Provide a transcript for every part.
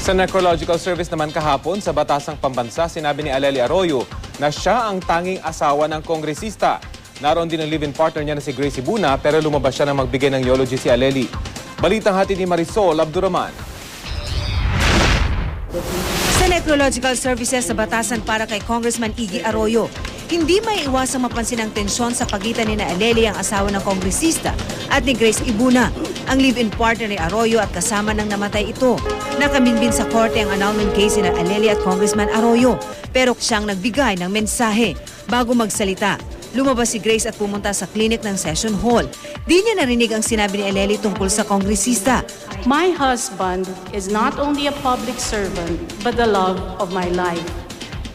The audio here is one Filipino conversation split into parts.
Sa Necrological Service naman kahapon, sa Batasang Pambansa, sinabi ni Aleli Arroyo na siya ang tanging asawa ng kongresista. Naroon din ang live-in partner niya na si Grace Ibuna, pero lumabas siya na magbigay ng eulogy si Aleli. Balitang hatid ni Marisol Abduraman. Sa Necrological Services sa Batasan para kay Congressman Iggy Arroyo, hindi may iwasang mapansin ang tensyon sa pagitan ni Aleli, ang asawa ng kongresista, at ni Grace Ibuna, ang live-in partner ni Arroyo at kasama ng namatay ito. Nakaminbin sa korte ang annulment case ni Aleli at Congressman Arroyo, pero siyang nagbigay ng mensahe. Bago magsalita, lumabas si Grace at pumunta sa clinic ng session hall. Di niya narinig ang sinabi ni Aleli tungkol sa kongresista. My husband is not only a public servant, but the love of my life.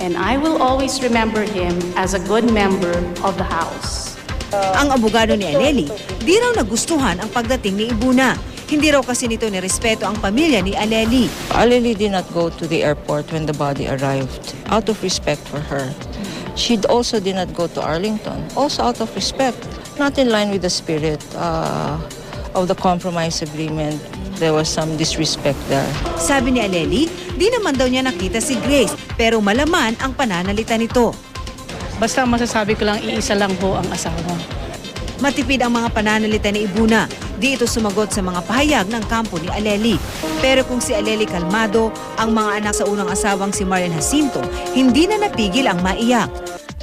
And I will always remember him as a good member of the House. Ang abogado ni Aleli, di raw nagustuhan ang pagdating ni Ibuna. Hindi raw kasi nito nirespeto ang pamilya ni Aleli. Aleli did not go to the airport when the body arrived, out of respect for her. She also did not go to Arlington, also out of respect, not in line with the spirit of the compromise agreement. There was some disrespect there. Sabi ni Aleli, di naman daw niya nakita si Grace, pero malaman ang pananalita nito. Basta masasabi ko lang, iisa lang ho ang asawa. Matipid ang mga pananalita ni Ibuna. Di ito sumagot sa mga pahayag ng kampo ni Aleli. Pero kung si Aleli kalmado, ang mga anak sa unang asawang si Marian Jacinto, hindi na napigil ang maiyak.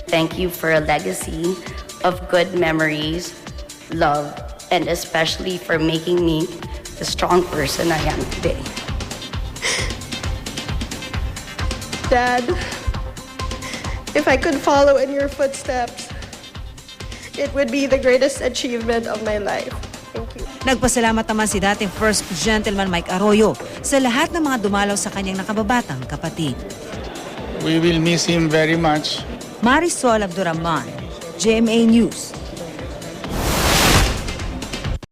Thank you for a legacy of good memories, love, and especially for making me the strong person I am today. Dad, if I could follow in your footsteps, it would be the greatest achievement of my life. Thank you. Nagpasalamat naman si dating First Gentleman Mike Arroyo sa lahat ng mga dumalaw sa kanyang nakababatang kapatid. We will miss him very much. Marisol Abduraman, GMA News.